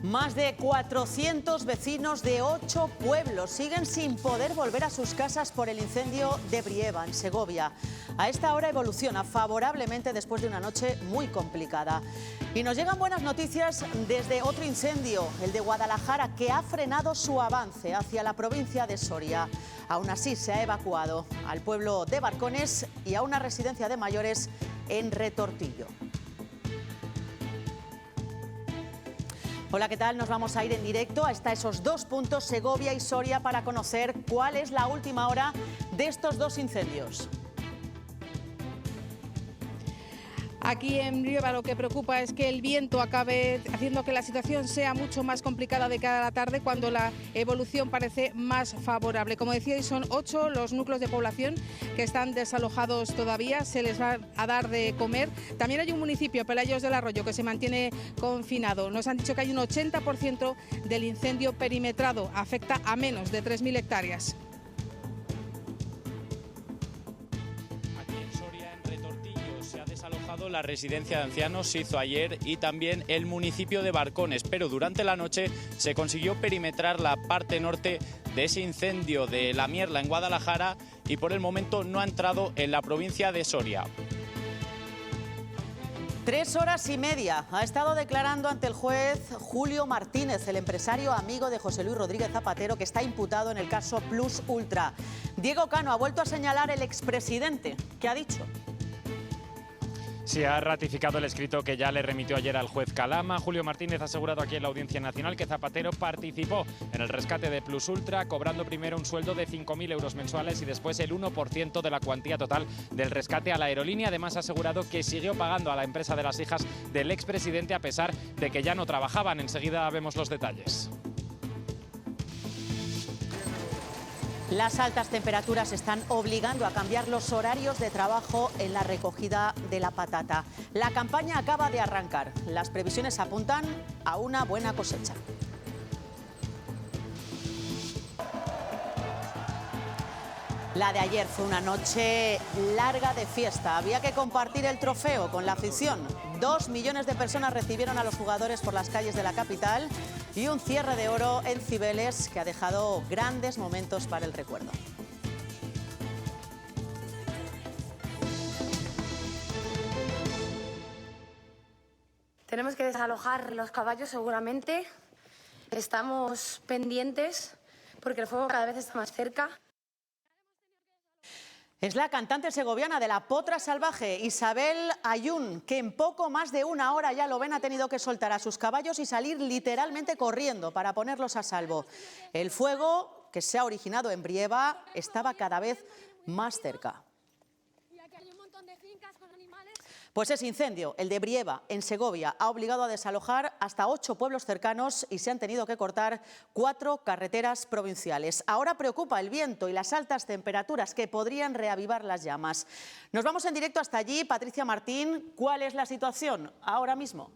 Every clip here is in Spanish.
Más de 400 vecinos de 8 pueblos siguen sin poder volver a sus casas por el incendio de Brieva, en Segovia. A esta hora evoluciona favorablemente después de una noche muy complicada. Y nos llegan buenas noticias desde otro incendio, el de Guadalajara, que ha frenado su avance hacia la provincia de Soria. Aún así, se ha evacuado al pueblo de Barcones y a una residencia de mayores en Retortillo. Hola, ¿qué tal? Nos vamos a ir en directo hasta esos dos puntos, Segovia y Soria, para conocer cuál es la última hora de estos dos incendios. Aquí en Brieva lo que preocupa es que el viento acabe haciendo que la situación sea mucho más complicada de cara a la tarde, cuando la evolución parece más favorable. Como decíais, son 8 los núcleos de población que están desalojados todavía, se les va a dar de comer. También hay un municipio, Pelayos del Arroyo, que se mantiene confinado. Nos han dicho que hay un 80% del incendio perimetrado, afecta a menos de 3.000 hectáreas. La residencia de ancianos se hizo ayer y también el municipio de Barcones, pero durante la noche se consiguió perimetrar la parte norte de ese incendio de La Mierla en Guadalajara y por el momento no ha entrado en la provincia de Soria. 3 horas y media ha estado declarando ante el juez Julio Martínez, el empresario amigo de José Luis Rodríguez Zapatero, que está imputado en el caso Plus Ultra. Diego Cano ha vuelto a señalar el expresidente. ¿Qué ha dicho? Sí, ha ratificado el escrito que ya le remitió ayer al juez Calama. Julio Martínez ha asegurado aquí en la Audiencia Nacional que Zapatero participó en el rescate de Plus Ultra, cobrando primero un sueldo de 5.000 euros mensuales y después el 1% de la cuantía total del rescate a la aerolínea. Además, ha asegurado que siguió pagando a la empresa de las hijas del expresidente a pesar de que ya no trabajaban. Enseguida vemos los detalles. Las altas temperaturas están obligando a cambiar los horarios de trabajo en la recogida de la patata. La campaña acaba de arrancar. Las previsiones apuntan a una buena cosecha. La de ayer fue una noche larga de fiesta. Había que compartir el trofeo con la afición. 2 millones de personas recibieron a los jugadores por las calles de la capital y un cierre de oro en Cibeles que ha dejado grandes momentos para el recuerdo. Tenemos que desalojar los caballos seguramente. Estamos pendientes porque el fuego cada vez está más cerca. Es la cantante segoviana de la Potra Salvaje, Isabel Ayun, que en poco más de una hora, ya lo ven, ha tenido que soltar a sus caballos y salir literalmente corriendo para ponerlos a salvo. El fuego, que se ha originado en Brieva, estaba cada vez más cerca. Pues ese incendio, el de Brieva, en Segovia, ha obligado a desalojar hasta 8 pueblos cercanos y se han tenido que cortar 4 carreteras provinciales. Ahora preocupa el viento y las altas temperaturas que podrían reavivar las llamas. Nos vamos en directo hasta allí. Patricia Martín, ¿cuál es la situación ahora mismo?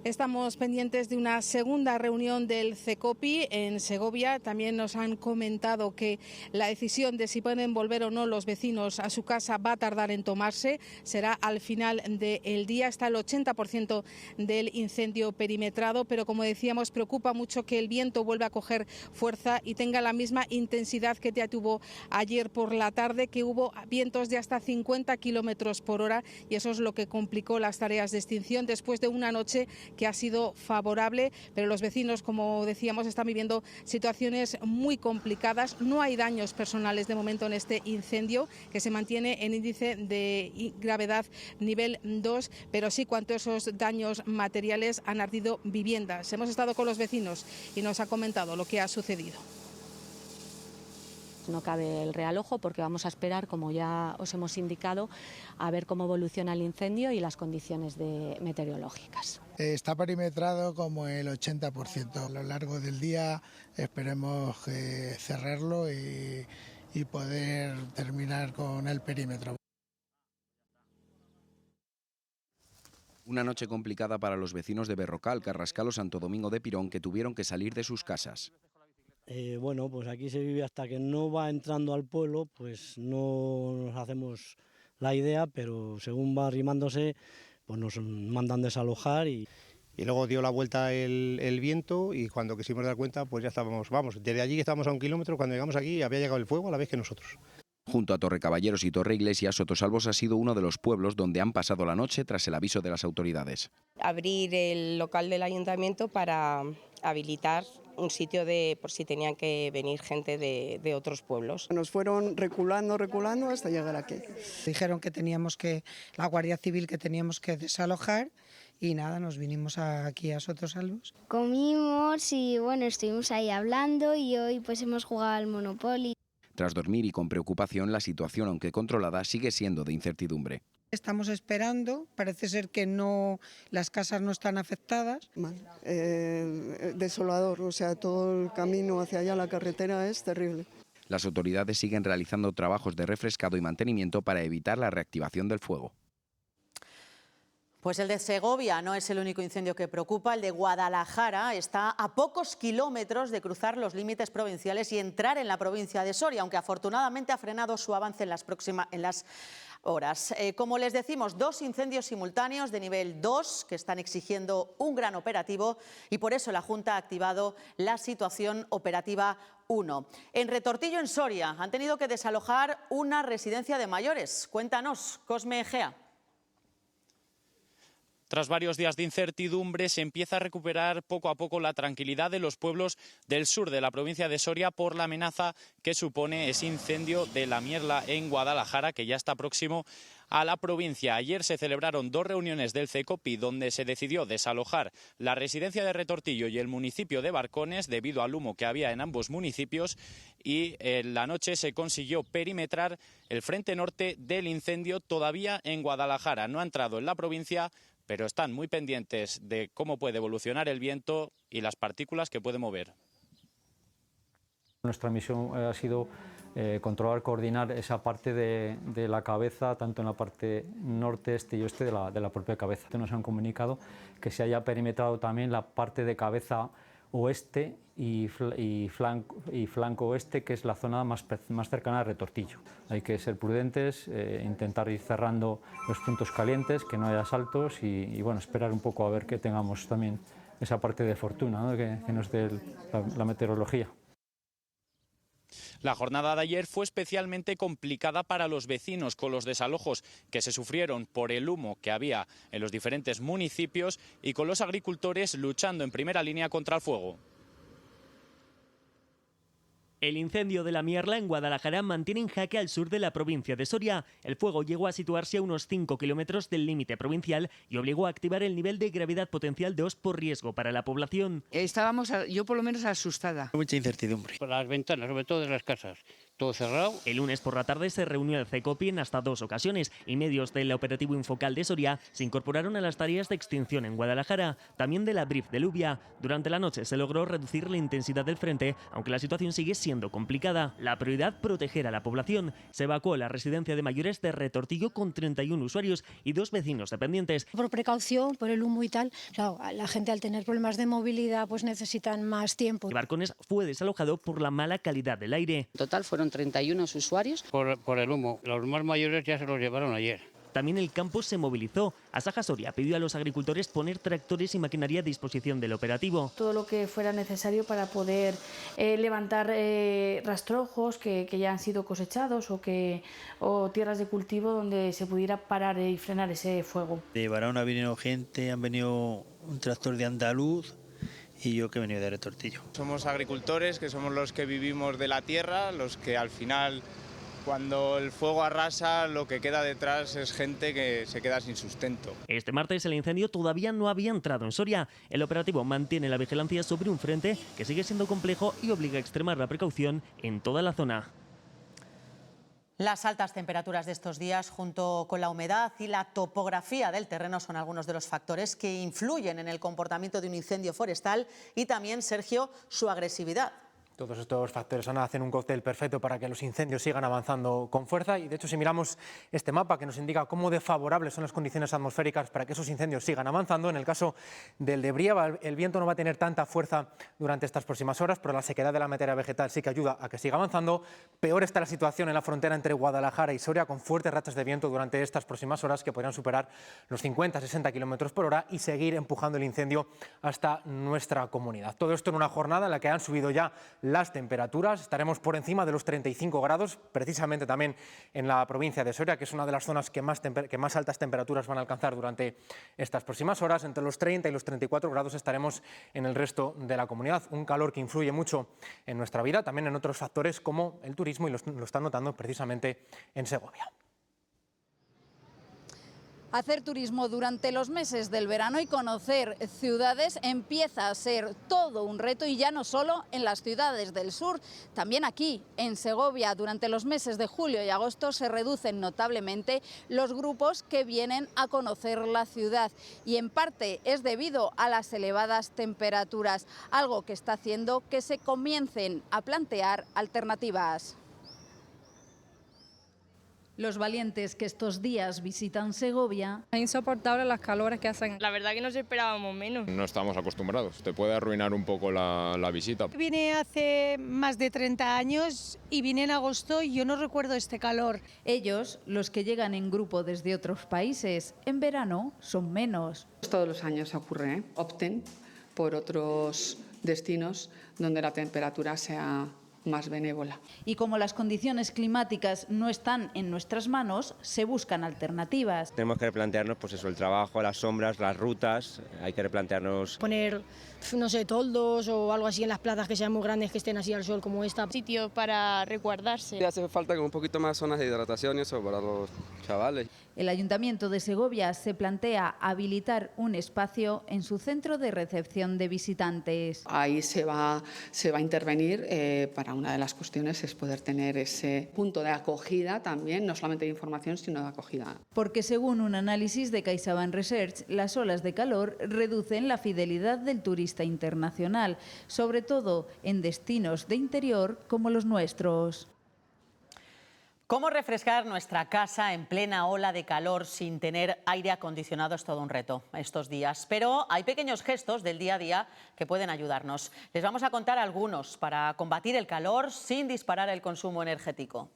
Estamos pendientes de una segunda reunión del CECOPI en Segovia. También nos han comentado que la decisión de si pueden volver o no los vecinos a su casa va a tardar en tomarse. Será al final del día. Está el 80% del incendio perimetrado, pero como decíamos, preocupa mucho que el viento vuelva a coger fuerza y tenga la misma intensidad que ya tuvo ayer por la tarde, que hubo vientos de hasta 50 kilómetros por hora, y eso es lo que complicó las tareas de extinción después de una noche que ha sido favorable, pero los vecinos, como decíamos, están viviendo situaciones muy complicadas. No hay daños personales de momento en este incendio, que se mantiene en índice de gravedad nivel 2, pero sí cuanto a esos daños materiales han ardido viviendas. Hemos estado con los vecinos y nos ha comentado lo que ha sucedido. No cabe el real ojo porque vamos a esperar, como ya os hemos indicado, a ver cómo evoluciona el incendio y las condiciones meteorológicas. Está perimetrado como el 80%. A lo largo del día esperemos cerrarlo y poder terminar con el perímetro. Una noche complicada para los vecinos de Berrocal, Carrascal o Santo Domingo de Pirón, que tuvieron que salir de sus casas. Bueno, pues aquí se vive hasta que no va entrando al pueblo, pues no nos hacemos la idea, pero según va arrimándose, pues nos mandan desalojar y y luego dio la vuelta el viento y cuando quisimos dar cuenta pues ya estábamos, desde allí estábamos a 1 kilómetro, cuando llegamos aquí había llegado el fuego a la vez que nosotros. Junto a Torrecaballeros y Torreiglesias, Sotosalbos ha sido uno de los pueblos donde han pasado la noche tras el aviso de las autoridades. Abrir el local del ayuntamiento para habilitar un sitio por si tenían que venir gente de otros pueblos. Nos fueron reculando hasta llegar aquí. Dijeron que la Guardia Civil que teníamos que desalojar y nada, nos vinimos aquí a Sotosalbos. Comimos y bueno, estuvimos ahí hablando y hoy pues hemos jugado al Monopoly. Tras dormir y con preocupación, la situación, aunque controlada, sigue siendo de incertidumbre. Estamos esperando, parece ser que las casas no están afectadas. Desolador, o sea, todo el camino hacia allá, la carretera es terrible. Las autoridades siguen realizando trabajos de refrescado y mantenimiento para evitar la reactivación del fuego. Pues el de Segovia no es el único incendio que preocupa. El de Guadalajara está a pocos kilómetros de cruzar los límites provinciales y entrar en la provincia de Soria, aunque afortunadamente ha frenado su avance en las horas. Como les decimos, 2 incendios simultáneos de nivel 2 que están exigiendo un gran operativo y por eso la Junta ha activado la situación operativa 1. En Retortillo, en Soria, han tenido que desalojar una residencia de mayores. Cuéntanos, Cosme Egea. Tras varios días de incertidumbre, se empieza a recuperar poco a poco la tranquilidad de los pueblos del sur de la provincia de Soria por la amenaza que supone ese incendio de la Mierla en Guadalajara, que ya está próximo a la provincia. Ayer se celebraron 2 reuniones del CECOPI donde se decidió desalojar la residencia de Retortillo y el municipio de Barcones debido al humo que había en ambos municipios y en la noche se consiguió perimetrar el frente norte del incendio todavía en Guadalajara. No ha entrado en la provincia, pero están muy pendientes de cómo puede evolucionar el viento y las partículas que puede mover. Nuestra misión ha sido controlar, coordinar esa parte de la cabeza, tanto en la parte norte, este y oeste de la propia cabeza. Nos han comunicado que se haya perimetrado también la parte de cabeza oeste y flanco oeste, que es la zona más cercana a Retortillo. Hay que ser prudentes, intentar ir cerrando los puntos calientes, que no haya saltos y bueno, esperar un poco a ver que tengamos también esa parte de fortuna, ¿no? que nos dé la meteorología. La jornada de ayer fue especialmente complicada para los vecinos, con los desalojos que se sufrieron por el humo que había en los diferentes municipios y con los agricultores luchando en primera línea contra el fuego. El incendio de la Mierla en Guadalajara mantiene en jaque al sur de la provincia de Soria. El fuego llegó a situarse a unos 5 kilómetros del límite provincial y obligó a activar el nivel de gravedad potencial 2 por riesgo para la población. Estábamos, yo por lo menos, asustada. Mucha incertidumbre. Por las ventanas, sobre todo de las casas. Todo cerrado. El lunes por la tarde se reunió el CECOPI en hasta 2 ocasiones y medios del operativo Infocal de Soria se incorporaron a las tareas de extinción en Guadalajara, también de la BRIF de Lubia. Durante la noche se logró reducir la intensidad del frente, aunque la situación sigue siendo complicada. La prioridad, proteger a la población. Se evacuó la residencia de mayores de Retortillo con 31 usuarios y 2 vecinos dependientes. Por precaución, por el humo y tal, claro, la gente al tener problemas de movilidad pues necesitan más tiempo. Y Barcones fue desalojado por la mala calidad del aire. En total fueron 31 usuarios. Por el humo. Los más mayores ya se los llevaron ayer. También el campo se movilizó. Asaja Soria pidió a los agricultores poner tractores y maquinaria a disposición del operativo. Todo lo que fuera necesario para poder levantar rastrojos que ya han sido cosechados o tierras de cultivo donde se pudiera parar y frenar ese fuego. De Barahona vino gente, han venido un tractor de andaluz y yo que he venido de Retortillo. Somos agricultores, que somos los que vivimos de la tierra, los que al final, cuando el fuego arrasa, lo que queda detrás es gente que se queda sin sustento. Este martes el incendio todavía no había entrado en Soria. El operativo mantiene la vigilancia sobre un frente que sigue siendo complejo y obliga a extremar la precaución en toda la zona. Las altas temperaturas de estos días, junto con la humedad y la topografía del terreno, son algunos de los factores que influyen en el comportamiento de un incendio forestal y también, Sergio, su agresividad. Todos estos factores hacen un cóctel perfecto para que los incendios sigan avanzando con fuerza y, de hecho, si miramos este mapa que nos indica cómo de favorables son las condiciones atmosféricas para que esos incendios sigan avanzando, en el caso del de Brieva el viento no va a tener tanta fuerza durante estas próximas horas, pero la sequedad de la materia vegetal sí que ayuda a que siga avanzando. Peor está la situación en la frontera entre Guadalajara y Soria, con fuertes rachas de viento durante estas próximas horas que podrían superar los 50-60 kilómetros por hora y seguir empujando el incendio hasta nuestra comunidad. Todo esto en una jornada en la que han subido ya las temperaturas. Estaremos por encima de los 35 grados, precisamente también en la provincia de Soria, que es una de las zonas que más altas temperaturas van a alcanzar durante estas próximas horas. Entre los 30 y los 34 grados estaremos en el resto de la comunidad. Un calor que influye mucho en nuestra vida, también en otros factores como el turismo, y lo están notando precisamente en Segovia. Hacer turismo durante los meses del verano y conocer ciudades empieza a ser todo un reto, y ya no solo en las ciudades del sur, también aquí en Segovia. Durante los meses de julio y agosto se reducen notablemente los grupos que vienen a conocer la ciudad, y en parte es debido a las elevadas temperaturas, algo que está haciendo que se comiencen a plantear alternativas. Los valientes que estos días visitan Segovia. Es insoportable las calores que hacen. La verdad que nos esperábamos menos. No estamos acostumbrados, te puede arruinar un poco la visita. Vine hace más de 30 años y vine en agosto y yo no recuerdo este calor. Ellos, los que llegan en grupo desde otros países, en verano son menos. Todos los años ocurre, ¿eh? Opten por otros destinos donde la temperatura sea más benévola. Y como las condiciones climáticas no están en nuestras manos, se buscan alternativas. Tenemos que replantearnos pues eso, el trabajo, las sombras, las rutas, hay que replantearnos. Poner, no sé, toldos o algo así en las plazas que sean muy grandes, que estén así al sol como esta. Sitio para resguardarse. Hace falta un poquito más zonas de hidratación y eso para los chavales. El Ayuntamiento de Segovia se plantea habilitar un espacio en su centro de recepción de visitantes. Ahí se va a intervenir para una de las cuestiones es poder tener ese punto de acogida también, no solamente de información, sino de acogida. Porque según un análisis de CaixaBank Research, las olas de calor reducen la fidelidad del turista internacional, sobre todo en destinos de interior como los nuestros. ¿Cómo refrescar nuestra casa en plena ola de calor sin tener aire acondicionado? Es todo un reto estos días. Pero hay pequeños gestos del día a día que pueden ayudarnos. Les vamos a contar algunos para combatir el calor sin disparar el consumo energético.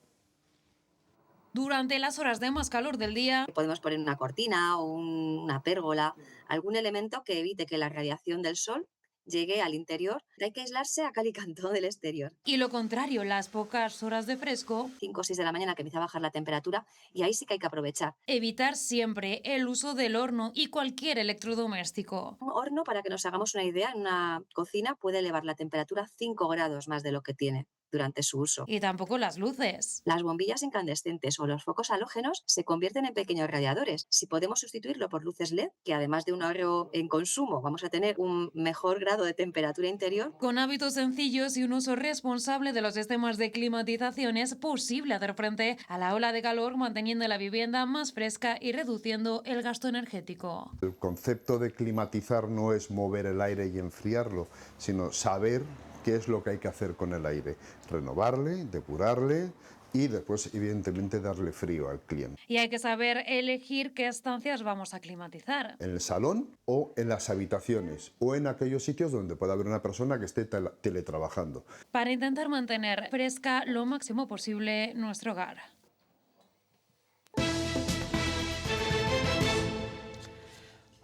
Durante las horas de más calor del día, podemos poner una cortina o una pérgola, algún elemento que evite que la radiación del sol llegue al interior. Hay que aislarse a cal y canto del exterior. Y lo contrario, las pocas horas de fresco, 5 o 6 de la mañana, que empieza a bajar la temperatura, y ahí sí que hay que aprovechar. Evitar siempre el uso del horno y cualquier electrodoméstico. Un horno, para que nos hagamos una idea, en una cocina puede elevar la temperatura 5 grados más de lo que tiene durante su uso. Y tampoco las luces. Las bombillas incandescentes o los focos halógenos se convierten en pequeños radiadores. Si podemos sustituirlo por luces LED, que además de un ahorro en consumo, vamos a tener un mejor grado de temperatura interior. Con hábitos sencillos y un uso responsable de los sistemas de climatización es posible hacer frente a la ola de calor manteniendo la vivienda más fresca y reduciendo el gasto energético. El concepto de climatizar no es mover el aire y enfriarlo, sino saber qué es lo que hay que hacer con el aire, renovarle, depurarle y después evidentemente darle frío al cliente. Y hay que saber elegir qué estancias vamos a climatizar. En el salón o en las habitaciones o en aquellos sitios donde pueda haber una persona que esté teletrabajando. Para intentar mantener fresca lo máximo posible nuestro hogar.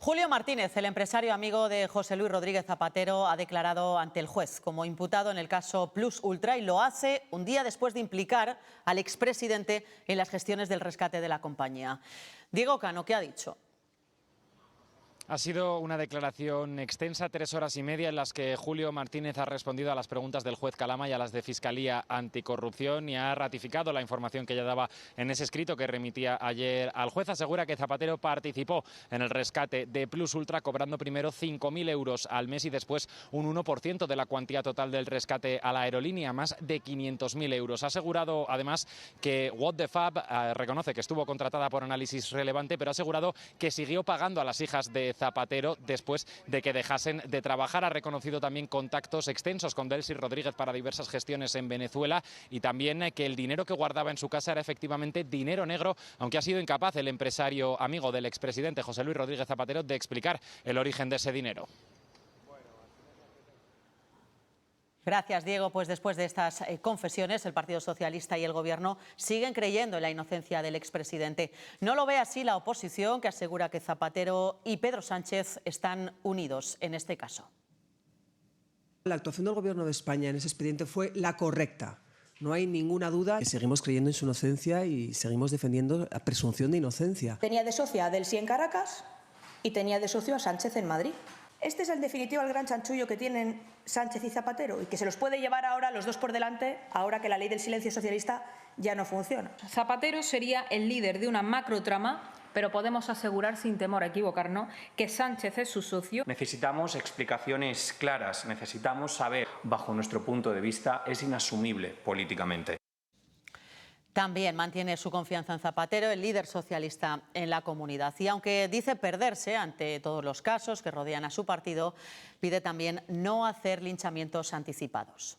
Julio Martínez, el empresario amigo de José Luis Rodríguez Zapatero, ha declarado ante el juez como imputado en el caso Plus Ultra, y lo hace un día después de implicar al expresidente en las gestiones del rescate de la compañía. Diego Cano, ¿qué ha dicho? Ha sido una declaración extensa, 3 horas y media, en las que Julio Martínez ha respondido a las preguntas del juez Calama y a las de Fiscalía Anticorrupción, y ha ratificado la información que ya daba en ese escrito que remitía ayer al juez. Asegura que Zapatero participó en el rescate de Plus Ultra, cobrando primero 5.000 euros al mes y después un 1% de la cuantía total del rescate a la aerolínea, más de 500.000 euros. Ha asegurado además que What the Fab reconoce que estuvo contratada por Análisis Relevante, pero ha asegurado que siguió pagando a las hijas de Zapatero después de que dejasen de trabajar. Ha reconocido también contactos extensos con Delcy Rodríguez para diversas gestiones en Venezuela y también que el dinero que guardaba en su casa era efectivamente dinero negro, aunque ha sido incapaz el empresario amigo del expresidente José Luis Rodríguez Zapatero de explicar el origen de ese dinero. Gracias, Diego. Pues después de estas confesiones, el Partido Socialista y el Gobierno siguen creyendo en la inocencia del expresidente. No lo ve así la oposición, que asegura que Zapatero y Pedro Sánchez están unidos en este caso. La actuación del Gobierno de España en ese expediente fue la correcta. No hay ninguna duda que seguimos creyendo en su inocencia y seguimos defendiendo la presunción de inocencia. Tenía de socio a Delcy en Caracas y tenía de socio a Sánchez en Madrid. Este es en definitiva el gran chanchullo que tienen Sánchez y Zapatero y que se los puede llevar ahora los dos por delante, ahora que la ley del silencio socialista ya no funciona. Zapatero sería el líder de una macrotrama, pero podemos asegurar sin temor a equivocarnos que Sánchez es su socio. Necesitamos explicaciones claras, necesitamos saber, bajo nuestro punto de vista, es inasumible políticamente. También mantiene su confianza en Zapatero, el líder socialista en la comunidad. Y aunque dice perderse ante todos los casos que rodean a su partido, pide también no hacer linchamientos anticipados.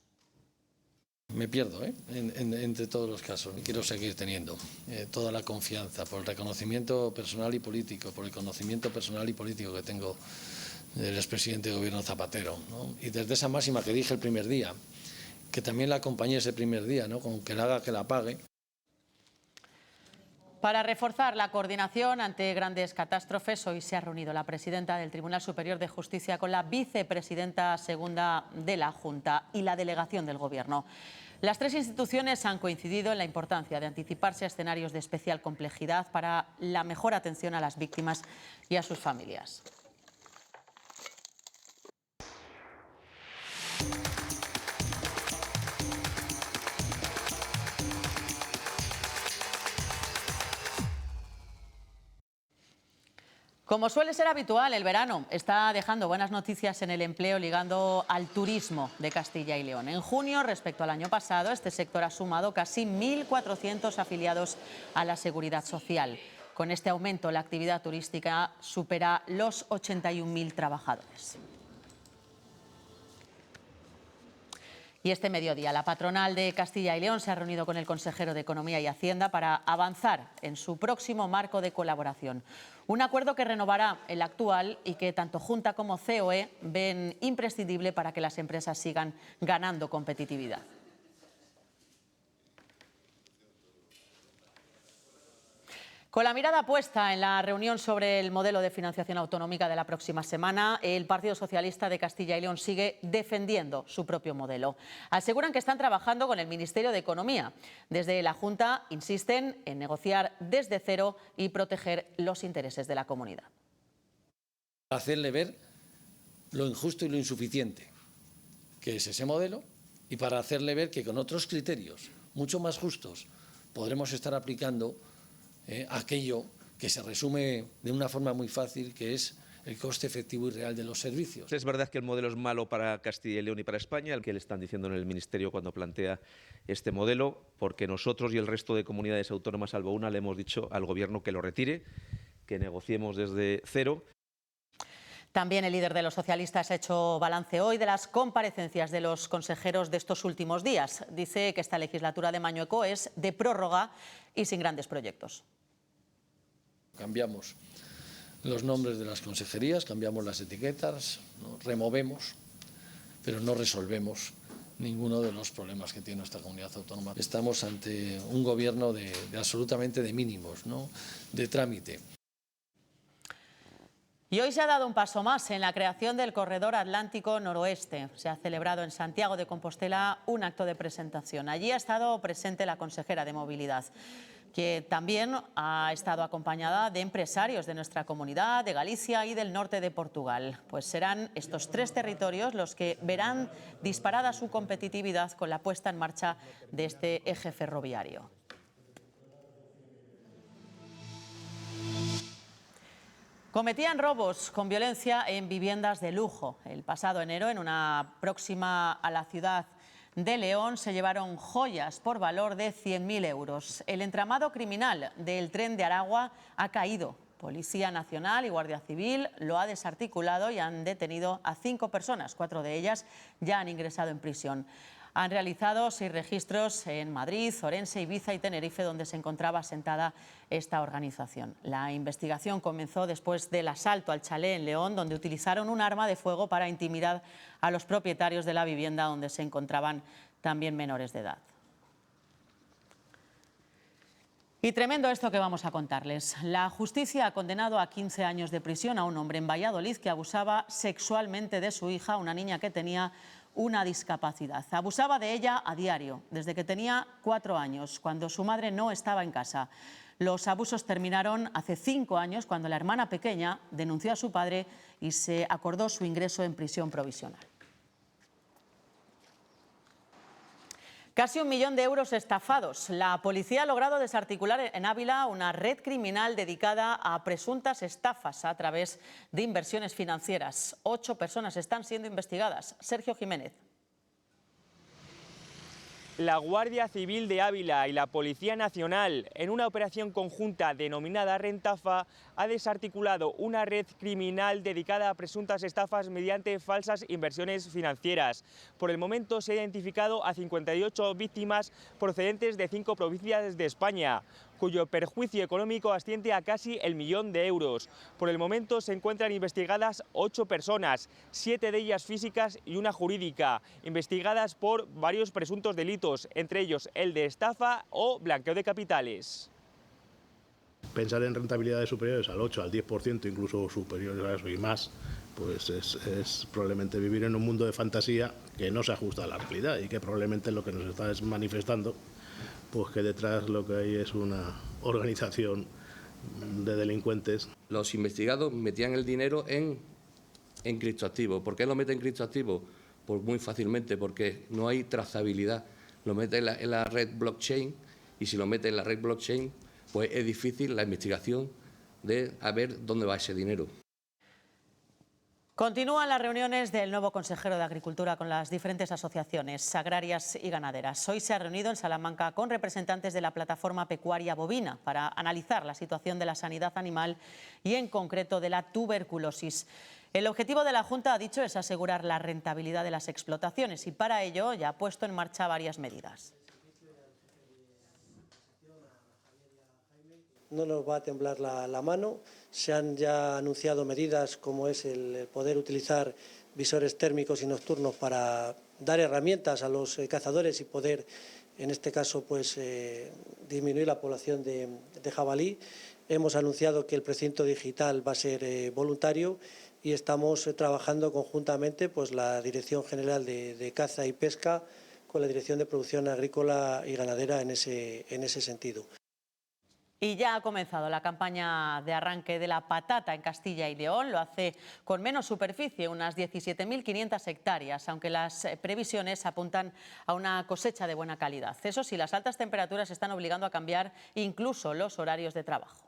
Me pierdo entre todos los casos. Quiero seguir teniendo toda la confianza por el reconocimiento personal y político, por el conocimiento personal y político que tengo del expresidente del Gobierno Zapatero, ¿no? Y desde esa máxima que dije el primer día, que también la acompañé ese primer día, ¿no? Con que la haga, que la pague. Para reforzar la coordinación ante grandes catástrofes, hoy se ha reunido la presidenta del Tribunal Superior de Justicia con la vicepresidenta segunda de la Junta y la delegación del Gobierno. Las tres instituciones han coincidido en la importancia de anticiparse a escenarios de especial complejidad para la mejor atención a las víctimas y a sus familias. Como suele ser habitual, el verano está dejando buenas noticias en el empleo, ligando al turismo de Castilla y León. En junio, respecto al año pasado, este sector ha sumado casi 1.400 afiliados a la Seguridad Social. Con este aumento, la actividad turística supera los 81.000 trabajadores. Y este mediodía, la patronal de Castilla y León se ha reunido con el consejero de Economía y Hacienda para avanzar en su próximo marco de colaboración. Un acuerdo que renovará el actual y que tanto Junta como COE ven imprescindible para que las empresas sigan ganando competitividad. Con la mirada puesta en la reunión sobre el modelo de financiación autonómica de la próxima semana, el Partido Socialista de Castilla y León sigue defendiendo su propio modelo. Aseguran que están trabajando con el Ministerio de Economía. Desde la Junta insisten en negociar desde cero y proteger los intereses de la comunidad. Hacerle ver lo injusto y lo insuficiente que es ese modelo y para hacerle ver que con otros criterios mucho más justos podremos estar aplicando aquello que se resume de una forma muy fácil, que es el coste efectivo y real de los servicios. Es verdad que el modelo es malo para Castilla y León y para España, el que le están diciendo en el Ministerio cuando plantea este modelo, porque nosotros y el resto de comunidades autónomas, salvo una, le hemos dicho al Gobierno que lo retire, que negociemos desde cero. También el líder de los socialistas ha hecho balance hoy de las comparecencias de los consejeros de estos últimos días. Dice que esta legislatura de Mañueco es de prórroga y sin grandes proyectos. Cambiamos los nombres de las consejerías, cambiamos las etiquetas, ¿no? Removemos, pero no resolvemos ninguno de los problemas que tiene nuestra comunidad autónoma. Estamos ante un gobierno absolutamente de mínimos, ¿no? De trámite. Y hoy se ha dado un paso más en la creación del Corredor Atlántico Noroeste. Se ha celebrado en Santiago de Compostela un acto de presentación. Allí ha estado presente la consejera de Movilidad, que también ha estado acompañada de empresarios de nuestra comunidad, de Galicia y del norte de Portugal. Pues serán estos tres territorios los que verán disparada su competitividad con la puesta en marcha de este eje ferroviario. Cometían robos con violencia en viviendas de lujo. El pasado enero, en una próxima a la ciudad de León, se llevaron joyas por valor de 100.000 euros. El entramado criminal del Tren de Aragua ha caído Policía Nacional y Guardia Civil lo ha desarticulado y han detenido a 5 personas. 4 de ellas ya han ingresado en prisión. Han realizado 6 registros en Madrid, Orense, Ibiza y Tenerife, donde se encontraba asentada esta organización. La investigación comenzó después del asalto al chalet en León, donde utilizaron un arma de fuego para intimidar a los propietarios de la vivienda donde se encontraban también menores de edad. Y tremendo esto que vamos a contarles. La justicia ha condenado a 15 años de prisión a un hombre en Valladolid que abusaba sexualmente de su hija, una niña que tenía una discapacidad. Abusaba de ella a diario, desde que tenía 4 años, cuando su madre no estaba en casa. Los abusos terminaron hace 5 años, cuando la hermana pequeña denunció a su padre y se acordó su ingreso en prisión provisional. Casi 1 millón de euros estafados. La policía ha logrado desarticular en Ávila una red criminal dedicada a presuntas estafas a través de inversiones financieras. 8 personas están siendo investigadas. Sergio Jiménez. La Guardia Civil de Ávila y la Policía Nacional, en una operación conjunta denominada Rentafa, ha desarticulado una red criminal dedicada a presuntas estafas mediante falsas inversiones financieras. Por el momento se ha identificado a 58 víctimas procedentes de 5 provincias de España, cuyo perjuicio económico asciende a casi el 1 millón de euros. Por el momento se encuentran investigadas 8 personas, 7 de ellas físicas y una jurídica, investigadas por varios presuntos delitos, entre ellos el de estafa o blanqueo de capitales. Pensar en rentabilidades superiores al 8, al 10%, incluso superiores a eso y más, pues es probablemente vivir en un mundo de fantasía que no se ajusta a la realidad y que probablemente lo que nos está es manifestando pues que detrás lo que hay es una organización de delincuentes. Los investigados metían el dinero en criptoactivos. ¿Por qué lo meten en criptoactivos? Pues muy fácilmente, porque no hay trazabilidad. Lo meten en la red blockchain y si lo meten en la red blockchain, pues es difícil la investigación de a ver dónde va ese dinero. Continúan las reuniones del nuevo consejero de Agricultura con las diferentes asociaciones agrarias y ganaderas. Hoy se ha reunido en Salamanca con representantes de la plataforma pecuaria bovina para analizar la situación de la sanidad animal y en concreto de la tuberculosis. El objetivo de la Junta, ha dicho, es asegurar la rentabilidad de las explotaciones y para ello ya ha puesto en marcha varias medidas. No nos va a temblar la mano. Se han ya anunciado medidas como es el poder utilizar visores térmicos y nocturnos para dar herramientas a los cazadores y poder, en este caso, pues disminuir la población de jabalí. Hemos anunciado que el precinto digital va a ser voluntario y estamos trabajando conjuntamente pues la Dirección General de Caza y Pesca con la Dirección de Producción Agrícola y Ganadera en ese sentido. Y ya ha comenzado la campaña de arranque de la patata en Castilla y León. Lo hace con menos superficie, unas 17.500 hectáreas, aunque las previsiones apuntan a una cosecha de buena calidad. Eso sí, las altas temperaturas están obligando a cambiar incluso los horarios de trabajo.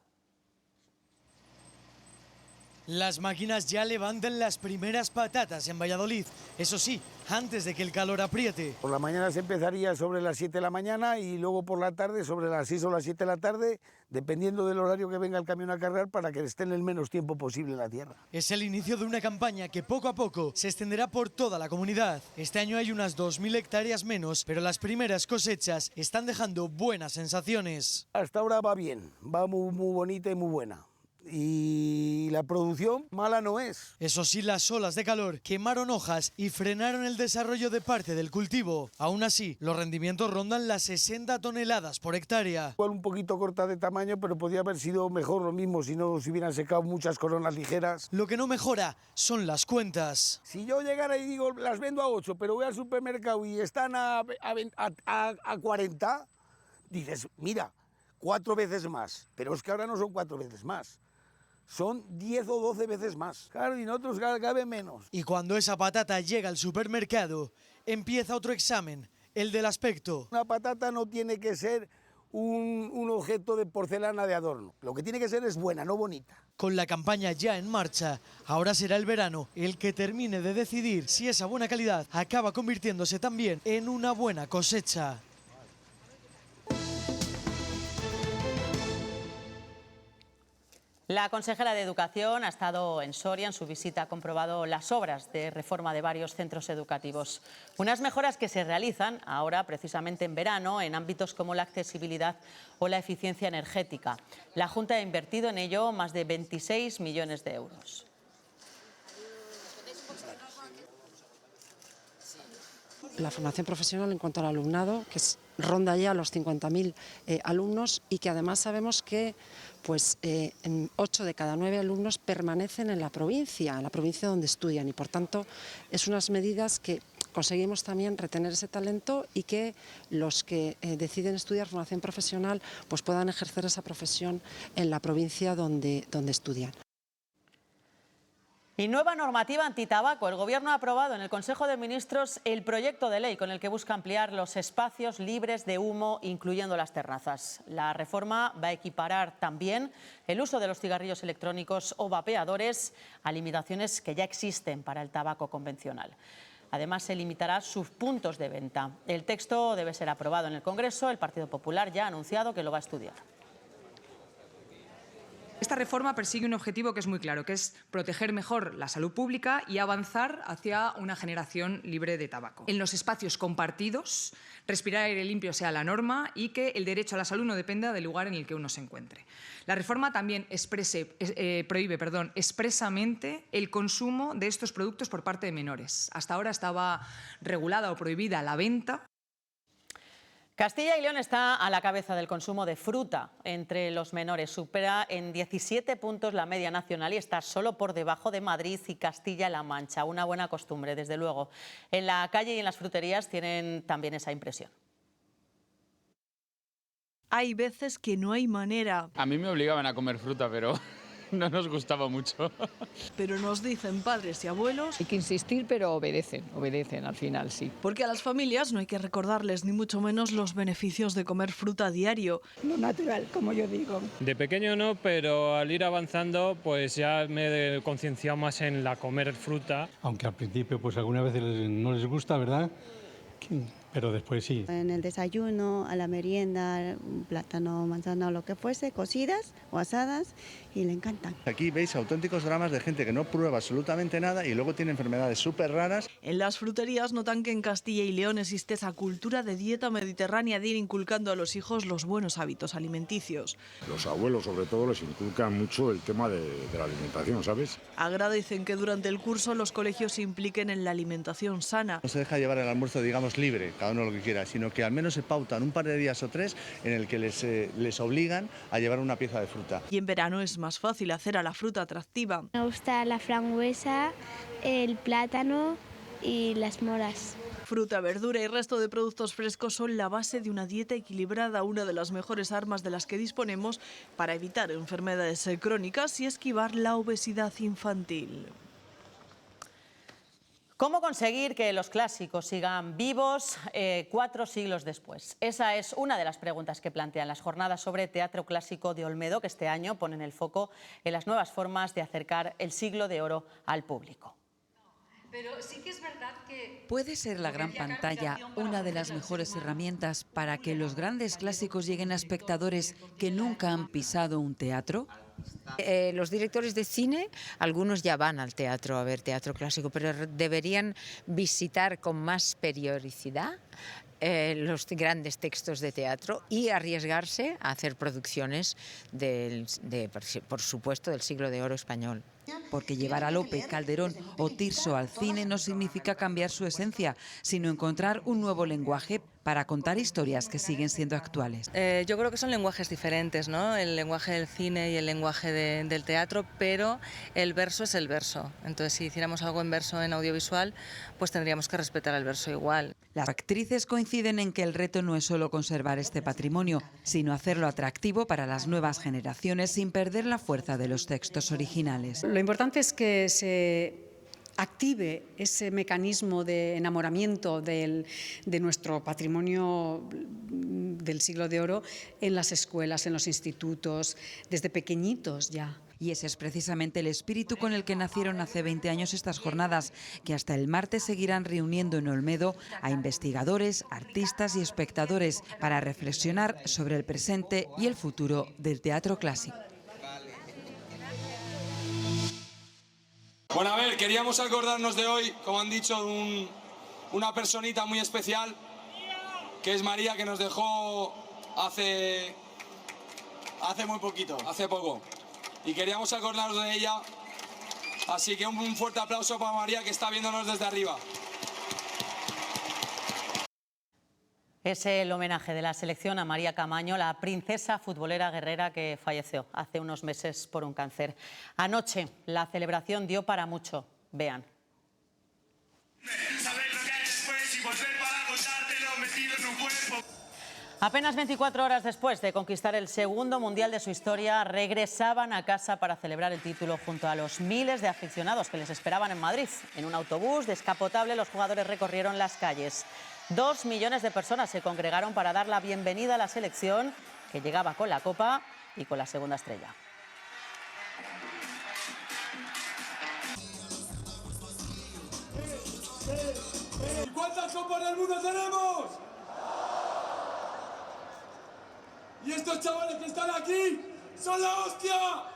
Las máquinas ya levantan las primeras patatas en Valladolid, eso sí, antes de que el calor apriete. Por la mañana se empezaría sobre las 7 de la mañana y luego por la tarde sobre las 6 o las 7 de la tarde, dependiendo del horario que venga el camión a cargar para que estén el menos tiempo posible en la tierra. Es el inicio de una campaña que poco a poco se extenderá por toda la comunidad. Este año hay unas 2.000 hectáreas menos, pero las primeras cosechas están dejando buenas sensaciones. Hasta ahora va bien, va muy bonita y muy buena. Y la producción mala no es. Eso sí, las olas de calor quemaron hojas y frenaron el desarrollo de parte del cultivo. Aún así, los rendimientos rondan las 60 toneladas por hectárea. Igual un poquito corta de tamaño, pero podría haber sido mejor lo mismo si no se hubieran secado muchas coronas ligeras. Lo que no mejora son las cuentas. Si yo llegara y digo, las vendo a 8, pero voy al supermercado y están a 40, dices, mira, 4 veces más. Pero es que ahora no son 4 veces más. Son 10 o 12 veces más. Claro, y nosotros cabe menos. Y cuando esa patata llega al supermercado, empieza otro examen, el del aspecto. Una patata no tiene que ser un objeto de porcelana de adorno. Lo que tiene que ser es buena, no bonita. Con la campaña ya en marcha, ahora será el verano el que termine de decidir si esa buena calidad acaba convirtiéndose también en una buena cosecha. La consejera de Educación ha estado en Soria. En su visita ha comprobado las obras de reforma de varios centros educativos. Unas mejoras que se realizan ahora, precisamente en verano, en ámbitos como la accesibilidad o la eficiencia energética. La Junta ha invertido en ello más de 26 millones de euros. La formación profesional en cuanto al alumnado, que ronda ya los 50.000 alumnos, y que además sabemos que 8 de cada 9 alumnos permanecen en la provincia donde estudian, y por tanto es unas medidas que conseguimos también retener ese talento y que los que deciden estudiar formación profesional pues puedan ejercer esa profesión en la provincia donde estudian. Y nueva normativa antitabaco. El Gobierno ha aprobado en el Consejo de Ministros el proyecto de ley con el que busca ampliar los espacios libres de humo, incluyendo las terrazas. La reforma va a equiparar también el uso de los cigarrillos electrónicos o vapeadores a limitaciones que ya existen para el tabaco convencional. Además, se limitará sus puntos de venta. El texto debe ser aprobado en el Congreso. El Partido Popular ya ha anunciado que lo va a estudiar. Esta reforma persigue un objetivo que es muy claro, que es proteger mejor la salud pública y avanzar hacia una generación libre de tabaco. En los espacios compartidos, respirar aire limpio sea la norma y que el derecho a la salud no dependa del lugar en el que uno se encuentre. La reforma también prohíbe expresamente el consumo de estos productos por parte de menores. Hasta ahora estaba regulada o prohibida la venta. Castilla y León está a la cabeza del consumo de fruta entre los menores. Supera en 17 puntos la media nacional y está solo por debajo de Madrid y Castilla-La Mancha. Una buena costumbre, desde luego. En la calle y en las fruterías tienen también esa impresión. Hay veces que no hay manera. A mí me obligaban a comer fruta, pero no nos gustaba mucho. Pero nos dicen padres y abuelos... Hay que insistir, pero obedecen al final, sí. Porque a las familias no hay que recordarles ni mucho menos los beneficios de comer fruta a diario. Lo natural, como yo digo. De pequeño no, pero al ir avanzando pues ya me he concienciado más en la comer fruta. Aunque al principio pues algunas veces no les gusta, ¿verdad? Pero después sí. En el desayuno, a la merienda, plátano, manzana o lo que fuese, cocidas o asadas, y le encantan. Aquí veis auténticos dramas de gente que no prueba absolutamente nada y luego tiene enfermedades súper raras. En las fruterías notan que en Castilla y León existe esa cultura de dieta mediterránea de ir inculcando a los hijos los buenos hábitos alimenticios. Los abuelos sobre todo les inculcan mucho el tema de la alimentación, ¿sabes? Agradecen que durante el curso los colegios se impliquen en la alimentación sana. No se deja llevar el almuerzo, digamos, libre, cada uno lo que quiera, sino que al menos se pautan un par de días o 3 en el que les obligan a llevar una pieza de fruta. Y en verano es más fácil hacer a la fruta atractiva. Me gusta la frambuesa, el plátano y las moras. Fruta, verdura y resto de productos frescos son la base de una dieta equilibrada, una de las mejores armas de las que disponemos para evitar enfermedades crónicas y esquivar la obesidad infantil. ¿Cómo conseguir que los clásicos sigan vivos 4 siglos después? Esa es una de las preguntas que plantean las jornadas sobre teatro clásico de Olmedo, que este año ponen el foco en las nuevas formas de acercar el siglo de oro al público. Pero sí que es verdad que... ¿Puede ser la gran pantalla una de las mejores herramientas para que los grandes clásicos lleguen a espectadores que nunca han pisado un teatro? Los directores de cine, algunos ya van al teatro a ver teatro clásico, pero deberían visitar con más periodicidad los grandes textos de teatro y arriesgarse a hacer producciones por supuesto, del siglo de oro español. Porque llevar a Lope, Calderón o Tirso al cine no significa cambiar su esencia, sino encontrar un nuevo lenguaje para contar historias que siguen siendo actuales. Yo creo que son lenguajes diferentes, ¿no? El lenguaje del cine y el lenguaje del teatro, pero el verso es el verso. Entonces, si hiciéramos algo en verso en audiovisual, pues tendríamos que respetar el verso igual. Las actrices coinciden en que el reto no es solo conservar este patrimonio, sino hacerlo atractivo para las nuevas generaciones sin perder la fuerza de los textos originales. Lo importante es que se active ese mecanismo de enamoramiento de nuestro patrimonio del siglo de oro en las escuelas, en los institutos, desde pequeñitos ya. Y ese es precisamente el espíritu con el que nacieron hace 20 años estas jornadas, que hasta el martes seguirán reuniendo en Olmedo a investigadores, artistas y espectadores para reflexionar sobre el presente y el futuro del teatro clásico. Bueno, a ver, queríamos acordarnos de hoy, como han dicho, de una personita muy especial, que es María, que nos dejó hace muy poquito, hace poco. Y queríamos acordarnos de ella, así que un fuerte aplauso para María, que está viéndonos desde arriba. Es el homenaje de la selección a María Camaño, la princesa futbolera guerrera que falleció hace unos meses por un cáncer. Anoche la celebración dio para mucho. Vean. Apenas 24 horas después de conquistar el segundo mundial de su historia, regresaban a casa para celebrar el título junto a los miles de aficionados que les esperaban en Madrid. En un autobús descapotable los jugadores recorrieron las calles. 2 millones de personas se congregaron para dar la bienvenida a la selección, que llegaba con la Copa y con la segunda estrella. ¿Y cuántas copas del mundo tenemos? Y estos chavales que están aquí son la hostia.